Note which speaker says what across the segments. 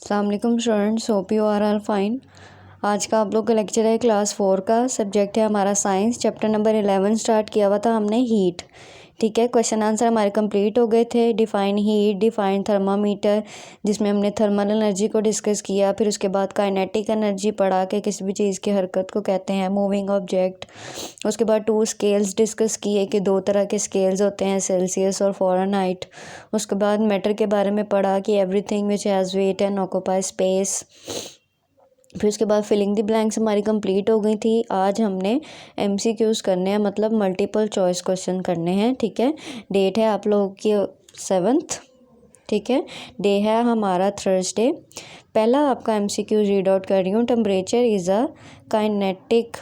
Speaker 1: अस्सलाम वालेकुम students, hope you are all fine. आज का आप लोग का लेक्चर है क्लास 4 का। सब्जेक्ट है हमारा साइंस। चैप्टर नंबर 11 स्टार्ट किया हुआ था हमने हीट। ठीक है, क्वेश्चन आंसर हमारे कंप्लीट हो गए थे। डिफाइन हीट, डिफाइन थर्मामीटर, जिसमें हमने थर्मल एनर्जी को डिस्कस किया। फिर उसके बाद काइनेटिक एनर्जी पढ़ा के किसी भी चीज़ की हरकत को कहते हैं मूविंग ऑब्जेक्ट। उसके बाद 2 स्केल्स डिस्कस किए कि 2 तरह के स्केल्स होते हैं, सेल्सियस और फ़ारेनहाइट। उसके बाद मैटर के बारे में पढ़ा कि everything which has wait and occupy space. फिर उसके बाद फिलिंग द ब्लैंक्स हमारी कंप्लीट हो गई थी। आज हमने MCQs करने हैं, मतलब मल्टीपल चॉइस क्वेश्चन करने हैं। ठीक है, डेट है आप लोगों की 7th। ठीक है, डे है हमारा थर्सडे। पहला आपका MCQ रीड आउट कर रही हूँ। Temperature is a kinetic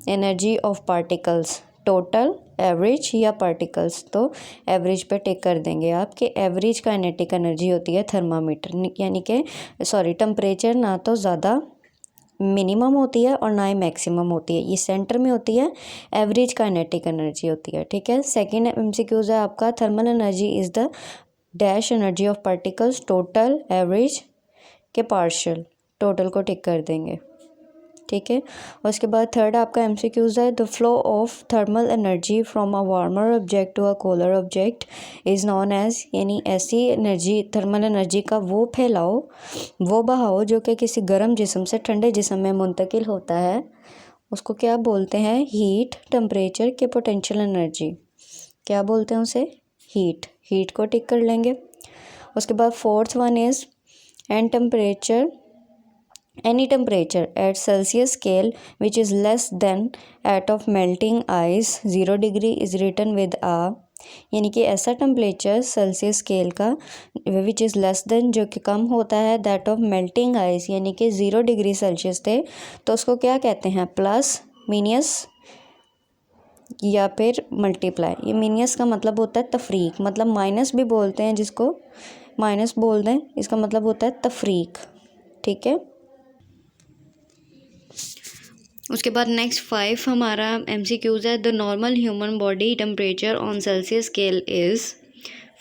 Speaker 1: energy of particles, total, average या पार्टिकल्स। तो एवरेज पे टिक कर देंगे आपके। एवरेज काइनेटिक एनर्जी होती है थर्मामीटर, यानी कि टेम्परेचर ना तो ज़्यादा मिनिमम होती है और ना ही मैक्सिमम होती है, ये सेंटर में होती है। एवरेज काइनेटिक एनर्जी होती है। ठीक है, सेकंड MCQs है आपका thermal energy is the dash energy of particles, total, average के पार्शियल। टोटल को टिक कर देंगे। ठीक है, और उसके बाद थर्ड आपका MCQs है the flow of thermal energy from a warmer object to a cooler object is known as, यानी ऐसी एनर्जी, थर्मल एनर्जी का वो फैलाव, वो बहाव जो कि किसी गर्म जिस्म से ठंडे जिस्म में मुंतकिल होता है, उसको क्या बोलते हैं? हीट। टेम्परेचर के पोटेंशियल एनर्जी क्या बोलते हैं उसे? हीट। हीट को टिक कर लेंगे। उसके बाद fourth one is and temperature, any temperature at Celsius scale which is less than at of melting ice 0 degree is written with a, यानी कि ऐसा टेम्परेचर सेल्सियस स्केल का विच इज़ लेस देन, जो कि कम होता है, दैट ऑफ मेल्टिंग आइस, यानी कि 0 डिग्री सेल्सियस थे, तो उसको क्या कहते हैं? प्लस, मीनियस या फिर मल्टीप्लाई। ये मीनियस का मतलब होता है तफरीक, मतलब माइनस भी बोलते हैं, जिसको माइनस बोल दें, इसका मतलब होता है तफरीक। ठीक है, उसके बाद नेक्स्ट 5 हमारा MCQs है the normal human body temperature on Celsius scale is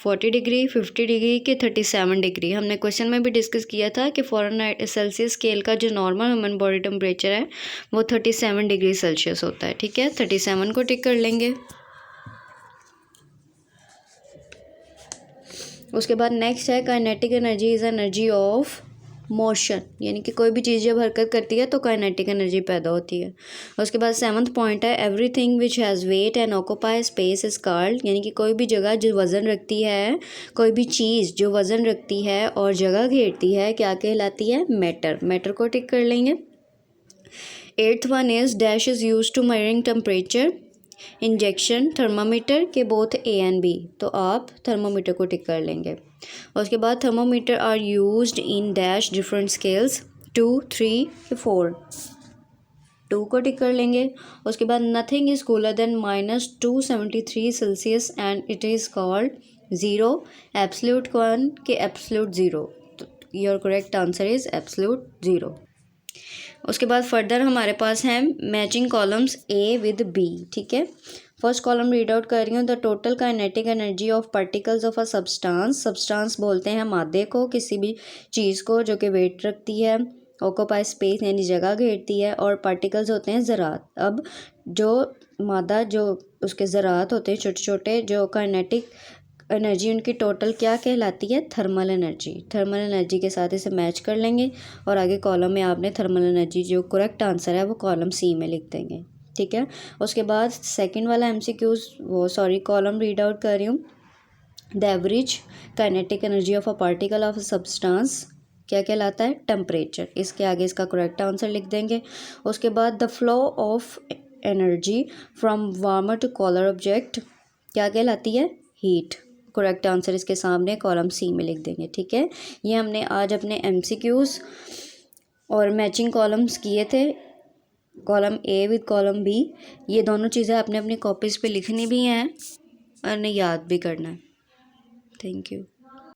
Speaker 1: 40 degree, 50 degree के 37 डिग्री। हमने क्वेश्चन में भी डिस्कस किया था कि फ़ारेनहाइट सेल्सियस स्केल का जो नॉर्मल ह्यूमन बॉडी टेम्परेचर है वो 37 डिग्री सेल्सियस होता है। ठीक है, 37 को टिक कर लेंगे। उसके बाद नेक्स्ट है kinetic energy is energy of motion, यानी कि कोई भी चीज़ जब हरकत करती है तो काइनेटिक एनर्जी पैदा होती है। उसके बाद 7th पॉइंट है everything which has wait and occupy space is called, यानी कि कोई भी जगह जो वज़न रखती है, कोई भी चीज़ जो वज़न रखती है और जगह घेरती है, क्या कहलाती है? मैटर। मैटर को टिक कर लेंगे। 8th one is dash is use to measuring temperature, injection, thermometer के बोथ A एंड B, तो आप थर्मामीटर को टिक कर लेंगे। उसके बाद thermometer are used in dash different scales 2, 3, 4, 2 को टिक कर लेंगे। उसके बाद nothing is cooler than -273 Celsius and it is called 0, absolute 1 के एब्सोल्यूट 0, तो your correct answer is absolute 0। उसके बाद फर्दर हमारे पास हैं matching columns A with B। ठीक है, फर्स्ट कॉलम रीड आउट कर रही हूँ the total kinetic energy of particles of a substance. Substance बोलते हैं मादे को, किसी भी चीज़ को जो कि वेट रखती है, ऑक्यूपाई स्पेस यानी जगह घेरती है, और पार्टिकल्स होते हैं ज़रात। अब जो मादा, जो उसके ज़रात होते हैं छोटे छोटे, जो काइनेटिक एनर्जी उनकी टोटल क्या कहलाती है? Thermal energy. थर्मल एनर्जी के साथ इसे मैच कर लेंगे और आगे कॉलम में आपने थर्मल एनर्जी, जो करेक्ट आंसर है वो कॉलम C में लिख देंगे। ठीक है, उसके बाद सेकंड वाला कॉलम रीड आउट कर रही हूँ the average kinetic energy of a particle of a substance क्या कहलाता है? टेम्परेचर। इसके आगे इसका करेक्ट आंसर लिख देंगे। उसके बाद the flow of energy from warmer to cooler object क्या कहलाती है? हीट। करेक्ट आंसर इसके सामने कॉलम C में लिख देंगे। ठीक है, ये हमने आज अपने MCQs और मैचिंग कॉलम्स किए थे, column A with column B। ये दोनों चीज़ें आपने अपनी कॉपीज़ पे लिखनी भी हैं और याद भी करना है। Thank you.